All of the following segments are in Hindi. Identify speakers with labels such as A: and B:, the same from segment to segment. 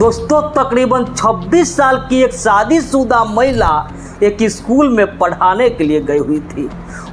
A: दोस्तों तकरीबन 26 साल की एक शादीशुदा महिला एक स्कूल में पढ़ाने के लिए गई हुई थी।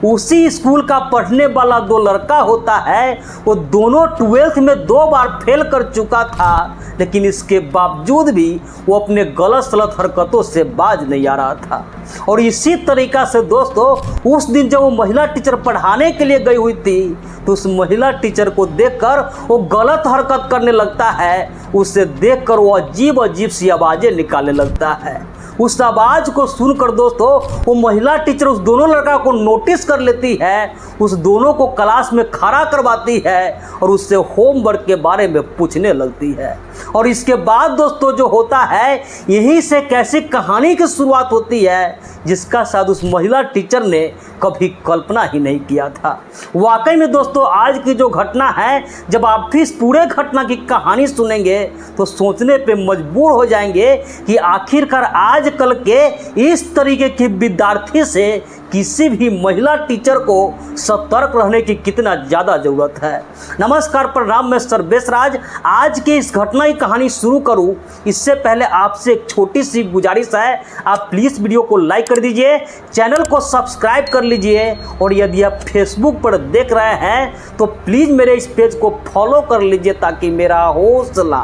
A: उसी स्कूल का पढ़ने वाला दो लड़का होता है, वो दोनों 12th में 2 बार फेल कर चुका था, लेकिन इसके बावजूद भी वो अपने गलत सलत हरकतों से बाज नहीं आ रहा था। और इसी तरीक़ा से दोस्तों उस दिन जब वो महिला टीचर पढ़ाने के लिए गई हुई थी तो उस महिला टीचर को देखकर वो गलत हरकत करने लगता है। उसे देखकर वो अजीब अजीब सी आवाज़ें निकालने लगता है। उस आवाज़ को सुनकर दोस्तों वो महिला टीचर उस दोनों लड़का को नोटिस कर लेती है, उस दोनों को क्लास में खड़ा करवाती है और उससे होमवर्क के बारे में पूछने लगती है। और इसके बाद दोस्तों जो होता है, यहीं से कैसी कहानी की शुरुआत होती है जिसका शायद उस महिला टीचर ने कभी कल्पना ही नहीं किया था। वाकई में दोस्तों आज की जो घटना है, जब आप भी इस पूरे घटना की कहानी सुनेंगे तो सोचने पे मजबूर हो जाएंगे कि आखिरकार आजकल के इस तरीके के विद्यार्थी से किसी भी महिला टीचर को सतर्क रहने की कितना ज़्यादा ज़रूरत है। नमस्कार, प्रणाम, मैं सर्वेश राज। आज की इस घटना की कहानी शुरू करूं इससे पहले आपसे एक छोटी सी गुजारिश है, आप प्लीज़ वीडियो को लाइक कर दीजिए, चैनल को सब्सक्राइब कर लीजिए और यदि आप फेसबुक पर देख रहे हैं तो प्लीज़ मेरे इस पेज को फॉलो कर लीजिए ताकि मेरा हौसला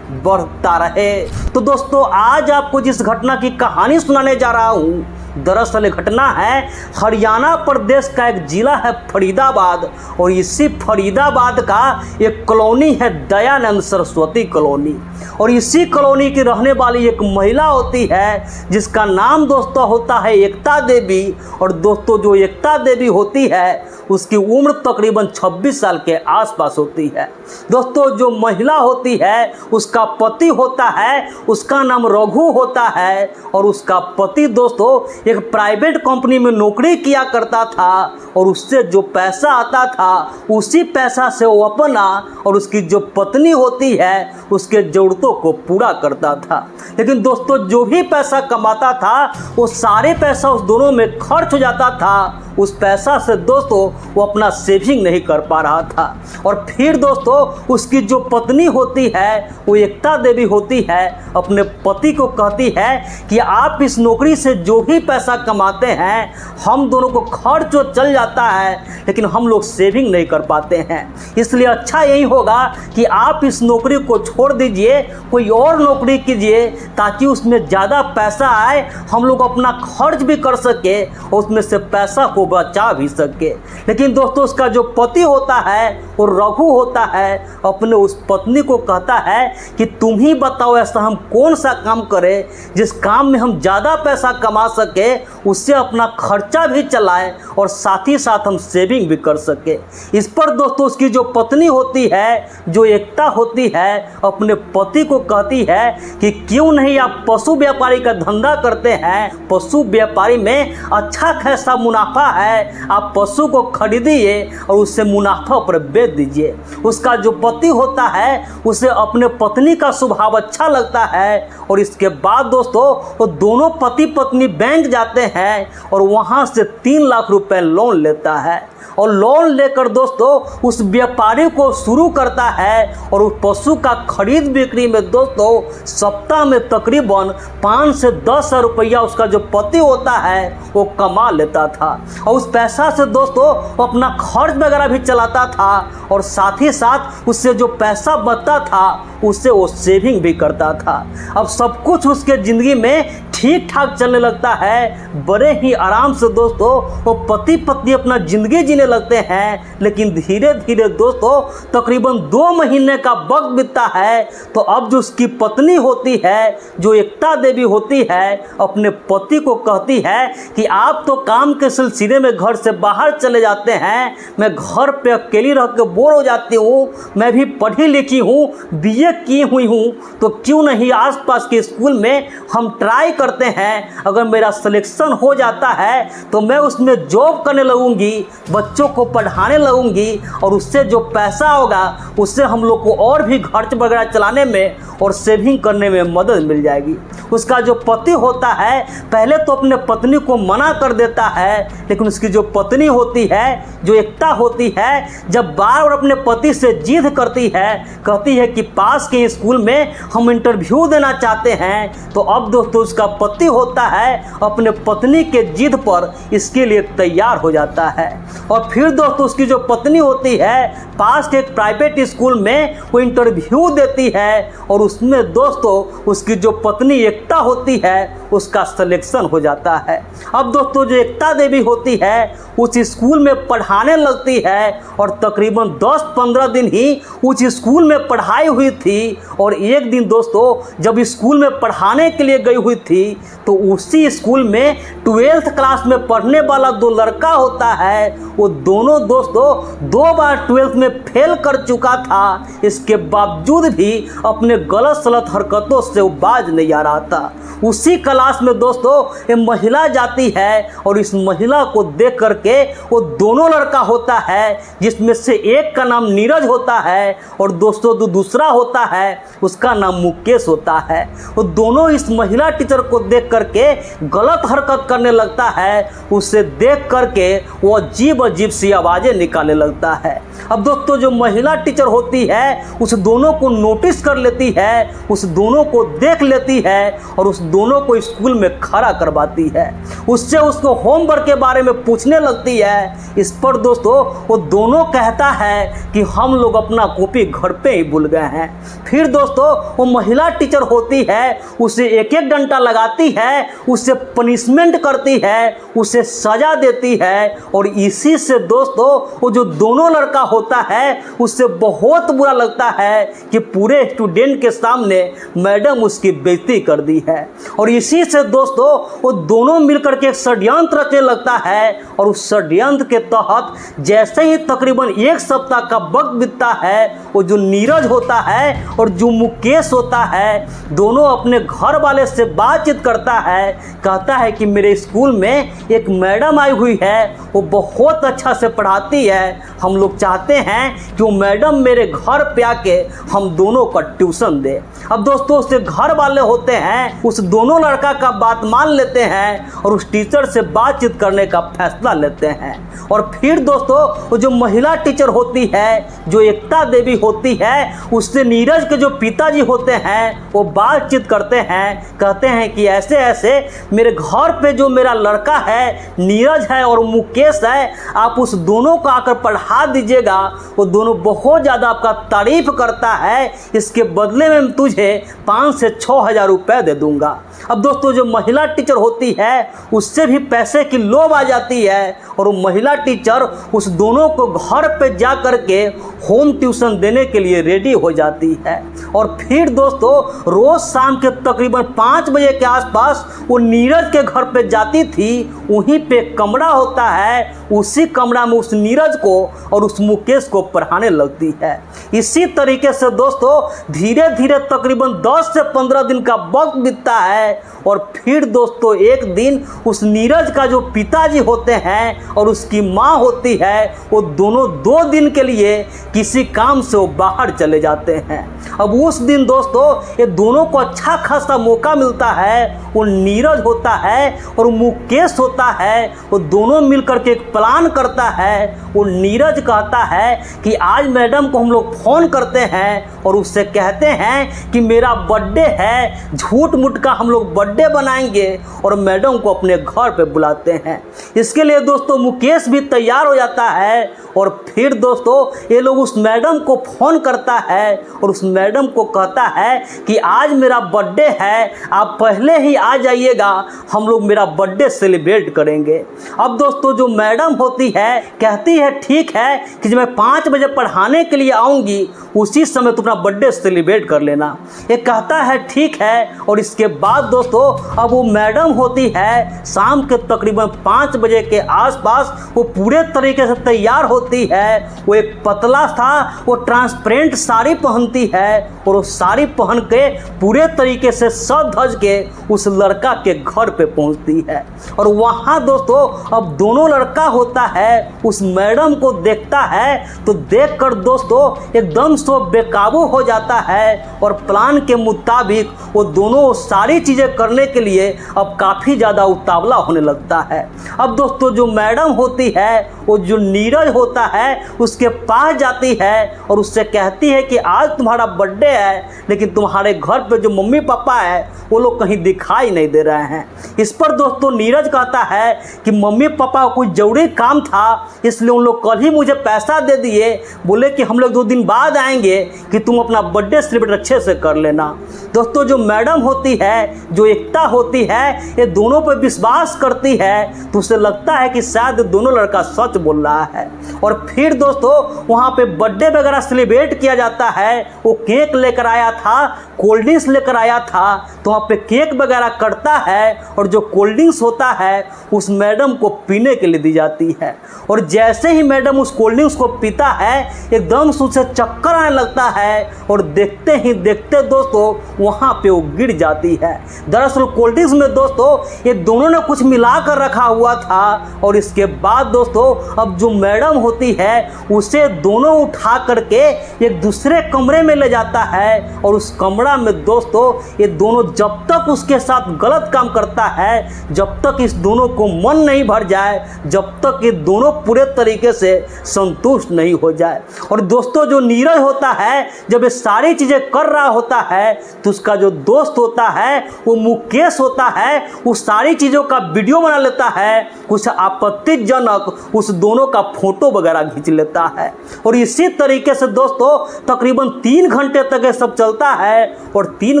A: बढ़ता रहे। तो दोस्तों आज आपको जिस घटना की कहानी सुनाने जा रहा हूँ, दरअसल घटना है हरियाणा प्रदेश का एक ज़िला है फरीदाबाद, और इसी फरीदाबाद का एक कॉलोनी है दयानंद सरस्वती कॉलोनी। और इसी कॉलोनी की रहने वाली एक महिला होती है जिसका नाम दोस्तों होता है एकता देवी। और दोस्तों जो एकता देवी होती है उसकी उम्र तकरीबन 26 साल के आसपास होती है। दोस्तों जो महिला होती है उसका पति होता है, उसका नाम रघु होता है, और उसका पति दोस्तों एक प्राइवेट कंपनी में नौकरी किया करता था और उससे जो पैसा आता था उसी पैसा से वो अपना और उसकी जो पत्नी होती है उसके ज़रूरतों को पूरा करता था। लेकिन दोस्तों जो भी पैसा कमाता था वो सारे पैसा उस दोनों में खर्च हो जाता था। उस पैसा से दोस्तों वो अपना सेविंग नहीं कर पा रहा था। और फिर दोस्तों उसकी जो पत्नी होती है वो एकता देवी होती है, अपने पति को कहती है कि आप इस नौकरी से जो भी पैसा कमाते हैं हम दोनों को खर्च तो चल जाता है लेकिन हम लोग सेविंग नहीं कर पाते हैं, इसलिए अच्छा यही होगा कि आप इस नौकरी को छोड़ दीजिए, कोई और नौकरी कीजिए ताकि उसमें ज़्यादा पैसा आए, हम लोग अपना खर्च भी कर सके और उसमें से पैसा को बचा भी सके। लेकिन दोस्तों उसका जो पति होता है वो रघु होता है, अपने उस पत्नी को कहता है कि तुम ही बताओ ऐसा हम कौन सा काम करें जिस काम में हम ज़्यादा पैसा कमा सके, उससे अपना खर्चा भी चलाएं और साथ ही साथ हम सेविंग भी कर सके। इस पर दोस्तों उसकी जो पत्नी होती है, जो एकता होती है, अपने पति को कहती है कि क्यों नहीं आप पशु व्यापारी का धंधा करते हैं, पशु व्यापारी में अच्छा खासा मुनाफा है, आप पशु को खरीदिए और उससे मुनाफा पर बेच दीजिए। उसका जो पति होता है उसे अपने पत्नी का स्वभाव अच्छा लगता है और इसके बाद दोस्तों वो दोनों पति पत्नी बैंक जाते हैं और वहाँ से 3 लाख रुपए लोन लेता है। और लोन लेकर दोस्तों उस व्यापारी को शुरू करता है और उस पशु का खरीद बिक्री में दोस्तों सप्ताह में तकरीबन 5 से 10 हज़ार रुपया उसका जो पति होता है वो कमा लेता था। और उस पैसा से दोस्तों वो अपना खर्च वगैरह भी चलाता था और साथ ही साथ उससे जो पैसा बचता था उससे वो सेविंग भी करता था। अब सब कुछ उसके ज़िंदगी में ठीक ठाक चलने लगता है, बड़े ही आराम से दोस्तों वो पति पत्नी अपना ज़िंदगी जीने लगते हैं। लेकिन धीरे धीरे दोस्तों तकरीबन 2 महीने का वक्त बीतता है तो अब जो उसकी पत्नी होती है, जो एकता देवी होती है, अपने पति को कहती है कि आप तो काम के सिलसिले में घर से बाहर चले जाते हैं, मैं घर पे अकेली रह के बोर हो जाती हूँ, मैं भी पढ़ी लिखी हूँ, BA की हुई हूँ, तो क्यों नहीं आसपास के स्कूल में हम ट्राई करते हैं, अगर मेरा सिलेक्शन हो जाता है तो मैं उसमें जॉब करने लगूंगी, बच्चों को पढ़ाने लगूंगी और उससे जो पैसा होगा उससे हम लोग को और भी खर्च वगैरह चलाने में और सेविंग करने में मदद मिल जाएगी। उसका जो पति होता है पहले तो अपने पत्नी को मना कर देता है, लेकिन उसकी जो पत्नी होती है, जो एकता होती है, जब बार बार अपने पति से जिद करती है, कहती है कि पास के स्कूल में हम इंटरव्यू देना चाहते हैं, तो अब दोस्तों उसका पति होता है अपने पत्नी के जिद पर इसके लिए तैयार हो जाता है। और फिर दोस्तों उसकी जो पत्नी होती है पास के एक प्राइवेट स्कूल में वो इंटरव्यू देती है, और उसमें दोस्तों उसकी जो पत्नी एकता होती है उसका सिलेक्शन हो जाता है। अब दोस्तों जो एकता देवी होती है उस स्कूल में पढ़ाने लगती है, और तकरीबन 10-15 दिन ही उस स्कूल में पढ़ाई हुई थी। और एक दिन दोस्तों जब स्कूल में पढ़ाने के लिए गई हुई थी तो उसी स्कूल में 12th क्लास में पढ़ने वाला जो लड़का होता है वो दोनों दोस्तों 2 बार 12th में फेल कर चुका था, इसके बावजूद भी अपने गलत सलत हरकतों से वो बाज नहीं आ रहा था। उसी क्लास में दोस्तों ये महिला जाती है, और इस महिला को देख करके वो दोनों लड़का होता है, जिसमें से एक का नाम नीरज होता है और दोस्तों जो दूसरा होता है उसका नाम मुकेश होता है। वो दोनों इस महिला टीचर को देख करके गलत हरकत करने लगता है। उसे देख करके वो अजीब अजीब सी आवाज़ें निकालने लगता है। अब दोस्तों जो महिला टीचर होती है उस दोनों को नोटिस कर लेती है, उस दोनों को देख लेती है और उस दोनों को स्कूल में खड़ा करवाती है। उससे उसको होमवर्क के बारे में पूछने लगती है। इस पर दोस्तों वो दोनों कहता है कि हम लोग अपना कॉपी घर पे ही भूल गए हैं। फिर दोस्तों वो महिला टीचर होती है उसे एक एक डंडा लगाती है, उसे पनिशमेंट करती है, उसे सजा देती है। और इसी से दोस्तों वो जो दोनों लड़का होता है उससे बहुत बुरा लगता है कि पूरे स्टूडेंट के सामने मैडम उसकी बेइज्जती कर दी है। और इसी से दोस्तों वो दोनों मिलकर के एक षड्यंत्र रचने लगता है, और उस षड्यंत्र के तहत जैसे ही तकरीबन 1 सप्ताह का वक्त बीतता है, वो जो नीरज होता है और जो मुकेश होता है दोनों अपने घर वाले से बातचीत करता है। कहता है कि मेरे स्कूल में एक मैडम आई हुई है, वो बहुत अच्छा से पढ़ाती है, हम लोग चाहते हैं कि वो मैडम मेरे घर पे आके हम दोनों का ट्यूशन दे। अब दोस्तों उसके घर वाले होते हैं उस दोनों लड़का का बात मान लेते हैं और उस टीचर से बातचीत करने का फैसला लेते हैं। और फिर दोस्तों वो जो महिला टीचर होती है, जो एकता देवी होती है, उससे नीरज के जो पिताजी होते हैं वो बातचीत करते हैं। कहते हैं कि ऐसे ऐसे मेरे घर पे जो मेरा लड़का है नीरज है और मुकेश है, आप उस दोनों को आकर पढ़ा दीजिएगा, वो दोनों बहुत ज़्यादा आपका तारीफ करता है, इसके बदले में तुझे 5 से 6 हज़ार रुपये दे दूंगा। अब दोस्तों जो महिला टीचर होती है उससे भी पैसे की लोभ आ जाती है, और वो महिला टीचर उस दोनों को घर पे जा कर के होम ट्यूशन देने के लिए रेडी हो जाती है। और फिर दोस्तों रोज़ शाम के तकरीबन 5 बजे के आसपास वो नीरज के घर पे जाती थी। वहीं पे कमरा होता है, उसी कमरा में उस नीरज को और उस मुकेश को पढ़ाने लगती है। इसी तरीके से दोस्तों धीरे धीरे तकरीबन 10 से 15 दिन का वक्त बीतता है। और फिर दोस्तों एक दिन उस नीरज का जो पिताजी होते हैं और उसकी माँ होती है, वो दोनों 2 दिन के लिए किसी काम से वो बाहर चले जाते हैं। अब उस दिन दोस्तों ये दोनों को अच्छा खासा मौका मिलता है। वो नीरज होता है और मुकेश होता है, वो दोनों मिलकर के एक प्लान करता है। वो नीरज कहता है कि आज मैडम को हम लोग फ़ोन करते हैं और उससे कहते हैं कि मेरा बर्थडे है, झूठ मूठ का हम लोग बर्थडे बनाएंगे और मैडम को अपने घर पे बुलाते हैं। इसके लिए दोस्तों मुकेश भी तैयार हो जाता है। और फिर दोस्तों ये लोग उस मैडम को फ़ोन करता है और उस मैडम को कहता है कि आज मेरा बर्थडे है, आप पहले ही आ जाइएगा, हम लोग मेरा बर्थडे सेलिब्रेट करेंगे। अब दोस्तों जो मैडम होती है कहती है ठीक है कि जब मैं 5 बजे पढ़ाने के लिए आऊँगी उसी समय तुम अपना बर्थडे सेलिब्रेट कर लेना। ये कहता है ठीक है। और इसके बाद दोस्तों अब वो मैडम होती है शाम के तकरीबन 5 बजे के आसपास वो पूरे तरीके से तैयार होती होती है वो एक पतला सा वो ट्रांसपेरेंट साड़ी पहनती है और वो साड़ी पहन के पूरे तरीके से सज धज के उस लड़का के घर पे पहुंचती है। और वहाँ दोस्तों अब दोनों लड़का होता है उस मैडम को देखता है तो देखकर दोस्तों एकदम से बेकाबू हो जाता है और प्लान के मुताबिक वो दोनों सारी चीज़ें करने के लिए अब काफ़ी ज़्यादा उतावला होने लगता है। अब दोस्तों जो मैडम होती है वो जो नीरज होता है उसके पास जाती है और उससे कहती है कि आज तुम्हारा बर्थडे है लेकिन तुम्हारे घर पे जो मम्मी पापा है वो लोग कहीं दिखाई नहीं दे रहे हैं। इस पर दोस्तों नीरज कहता है कि मम्मी पापा को कोई जरूरी काम था इसलिए उन लोग कल ही मुझे पैसा दे दिए, बोले कि हम लोग 2 दिन बाद आएंगे कि तुम अपना बर्थडे सेलिब्रेट अच्छे से कर लेना। दोस्तों जो मैडम होती है जो एकता होती है ये दोनों पर विश्वास करती है तो उसे लगता है कि शायद दोनों लड़का सच बोल रहा है। और फिर दोस्तों वहाँ पे बर्थडे वगैरह सेलिब्रेट किया जाता है। वो केक लेकर आया था, कोल्ड ड्रिंक्स लेकर आया था तो वहाँ पे केक वगैरह कटता है और जो कोल्ड ड्रिंक्स होता है उस मैडम को पीने के लिए दी जाती है। और जैसे ही मैडम उस कोल्ड ड्रिंक्स को पीता है एकदम से उसे चक्कर आने लगता है और देखते ही देखते दोस्तों वहाँ पे वो गिर जाती है। दरअसल कोल्ड ड्रिंक्स में दोस्तों ये दोनों ने कुछ मिला कर रखा हुआ था और इसके बाद दोस्तों अब जो मैडम होती है उसे दोनों उठा करके एक दूसरे कमरे में ले जाता है और उस कमरा में दोस्तों ये दोनों जब तक उसके साथ गलत काम करता है जब तक इस दोनों को मन नहीं भर जाए, जब तक ये दोनों पूरे तरीके से संतुष्ट नहीं हो जाए। और दोस्तों जो नीरज होता है जब ये सारी चीज़ें कर रहा होता है तो उसका जो दोस्त होता है वो मुकेश होता है उस सारी चीज़ों का वीडियो बना लेता है, कुछ आपत्तिजनक उस दोनों का फोटो वगैरह खींच लेता है। और इसी तरीके से दोस्तों तकरीबन 3 घंटे तक ये सब चलता है। और 3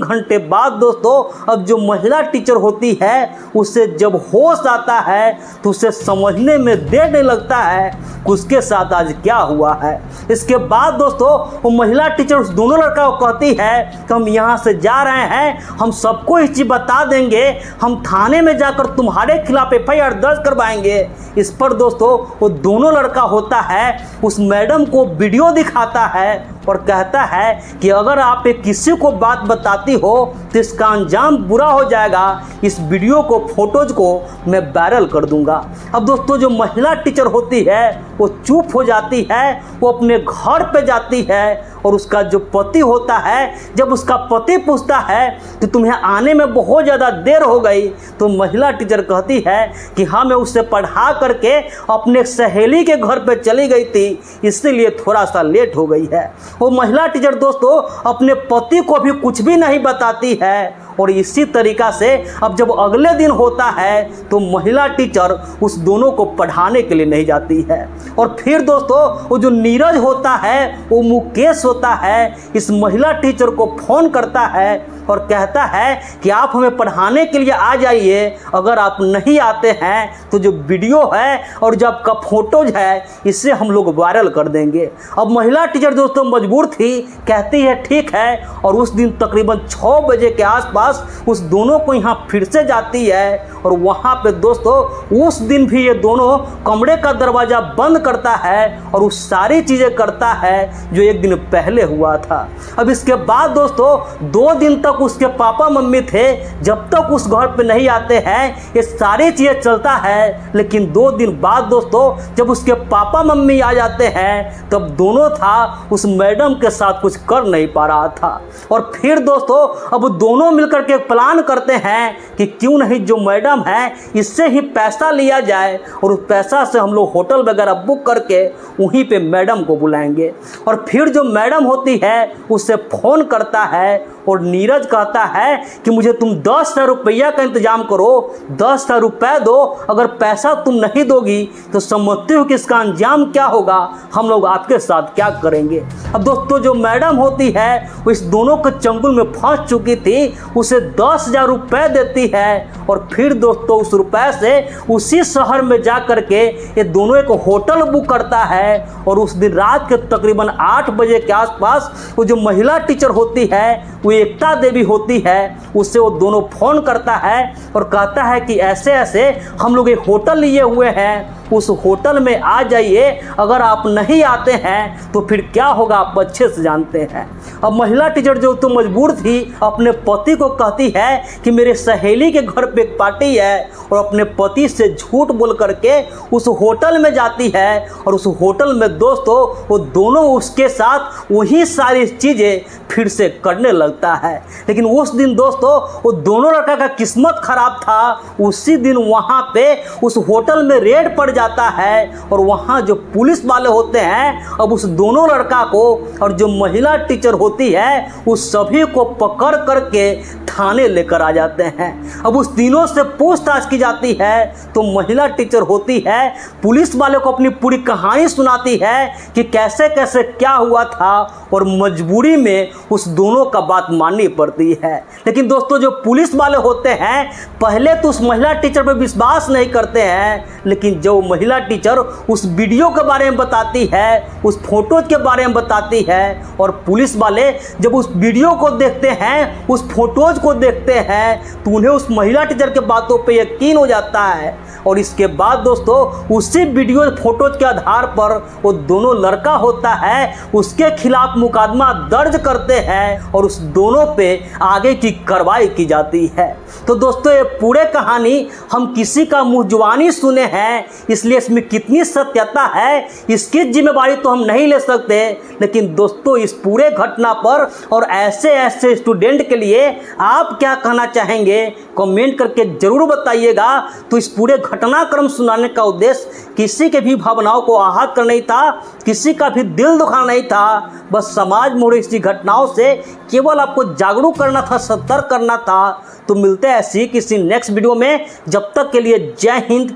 A: घंटे बाद दोस्तों अब जो महिला टीचर होती है उसे जब होश आता है तो उसे समझने में देर नहीं लगता है कि उसके साथ आज क्या हुआ है। इसके बाद दोस्तों वो महिला टीचर उस दोनों लड़का को कहती है कि हम यहाँ से जा रहे हैं, हम सबको इस चीज़ बता देंगे, हम थाने में जाकर तुम्हारे खिलाफ FIR दर्ज करवाएंगे। इस पर दोस्तों वो दोनों लड़का होता है उस मैडम को वीडियो दिखाता है और कहता है कि अगर आप एक किसी को बात बताती हो तो इसका अंजाम बुरा हो जाएगा, इस वीडियो को फोटोज को मैं वायरल कर दूंगा। अब दोस्तों जो महिला टीचर होती है वो चुप हो जाती है, वो अपने घर पे जाती है और उसका जो पति होता है जब उसका पति पूछता है कि तुम्हें आने में बहुत ज़्यादा देर हो गई तो महिला टीचर कहती है कि हाँ मैं उससे पढ़ा करके अपने सहेली के घर पे चली गई थी इसीलिए थोड़ा सा लेट हो गई है। वो महिला टीचर दोस्तों अपने पति को भी कुछ भी नहीं बताती है। और इसी तरीक़ा से अब जब अगले दिन होता है तो महिला टीचर उस दोनों को पढ़ाने के लिए नहीं जाती है। और फिर दोस्तों वो जो नीरज होता है वो मुकेश होता है इस महिला टीचर को फ़ोन करता है और कहता है कि आप हमें पढ़ाने के लिए आ जाइए, अगर आप नहीं आते हैं तो जो वीडियो है और जो आपका फोटोज है इसे हम लोग वायरल कर देंगे। अब महिला टीचर दोस्तों मजबूर थी, कहती है ठीक है। और उस दिन तकरीबन 6 बजे के आसपास उस दोनों को यहाँ फिर से जाती है और वहाँ पे दोस्तों उस दिन भी ये दोनों कमरे का दरवाज़ा बंद करता है और उस सारी चीज़ें करता है जो एक दिन पहले हुआ था। अब इसके बाद दोस्तों 2 दिन तक उसके पापा मम्मी थे, जब तक उस घर पे नहीं आते हैं ये सारी चीज़ें चलता है। लेकिन 2 दिन बाद दोस्तों जब उसके पापा मम्मी आ जाते हैं तब दोनों था उस मैडम के साथ कुछ कर नहीं पा रहा था। और फिर दोस्तों अब दोनों मिलकर के प्लान करते हैं कि क्यों नहीं जो मैडम है इससे ही पैसा लिया जाए और उस पैसा से हम लोग होटल वगैरह बुक करके वहीं पे मैडम को बुलाएंगे। और फिर जो मैडम होती है उससे फ़ोन करता है और नीरज कहता है कि मुझे तुम 10,000 रुपया का इंतजाम करो, 10,000 रुपये दो, अगर पैसा तुम नहीं दोगी तो समझते हो कि इसका अंजाम क्या होगा, हम लोग आपके साथ क्या करेंगे। अब दोस्तों जो मैडम होती है वो इस दोनों के चंगुल में फंस चुकी थी, उसे 10,000 रुपये देती है। और फिर दोस्तों उस रुपये से उसी शहर में जा कर के ये दोनों एक होटल बुक करता है और उस दिन रात के तकरीबन 8 बजे के आसपास वो जो महिला टीचर होती है वो एकता देवी होती है, उससे वो दोनों फ़ोन करता है और कहता है कि ऐसे ऐसे हम लोग एक होटल लिए हुए हैं उस होटल में आ जाइए। अगर आप नहीं आते हैं तो फिर क्या होगा आप अच्छे से जानते हैं। अब महिला टीचर जो तो मजबूर थी, अपने पति को कहती है कि मेरे सहेली के घर पे एक पार्टी है, और अपने पति से झूठ बोल करके उस होटल में जाती है। और उस होटल में दोस्तों वो दोनों उसके साथ वही सारी चीज़ें फिर से करने लगता है। लेकिन उस दिन दोस्तों वो दोनों लड़का का किस्मत खराब था। उसी दिन वहाँ पे उस होटल में रेड पड़ जाता है, और वहाँ जो पुलिस वाले होते हैं अब उस दोनों लड़का को और जो महिला टीचर होती है उस सभी को पकड़ करके थाने लेकर आ जाते हैं। अब उस तीनों से पूछताछ की जाती है तो महिला टीचर होती है पुलिस वाले को अपनी पूरी कहानी सुनाती है कि कैसे कैसे क्या हुआ था, और मजबूरी में उस दोनों का बात माननी पड़ती है। लेकिन दोस्तों जो पुलिस वाले होते हैं पहले तो उस महिला टीचर पर विश्वास नहीं करते हैं, लेकिन जो महिला टीचर उस वीडियो के बारे में बताती है, उस फोटोज के बारे में बताती है, और पुलिस वाले जब उस वीडियो को देखते हैं, उस फोटोज को देखते हैं, तो उन्हें उस महिला टीचर के बातों पे यकीन हो जाता है। और इसके बाद दोस्तों उसी वीडियो फोटोज के आधार पर वो दोनों लड़का होता है उसके खिलाफ मुकदमा दर्ज करते हैं, और उस दोनों पे आगे की कार्रवाई की जाती है। तो दोस्तों ये पूरे कहानी हम किसी का मुँह जुबानी सुने हैं, इसलिए इसमें कितनी सत्यता है इसकी जिम्मेवारी तो हम नहीं ले सकते। लेकिन दोस्तों इस पूरे घटना पर और ऐसे ऐसे स्टूडेंट के लिए आप क्या कहना चाहेंगे कमेंट करके ज़रूर बताइएगा। तो इस पूरे घटनाक्रम सुनाने का उद्देश्य किसी के भी भावनाओं को आहत करना नहीं था, किसी का भी दिल दुखाना नहीं था, बस समाज में हो रही घटनाओं से केवल आपको जागरूक करना था, सतर्क करना था। तो मिलते हैं ऐसी किसी नेक्स्ट वीडियो में, जब तक के लिए जय हिंद,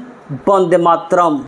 A: वंदे मातरम।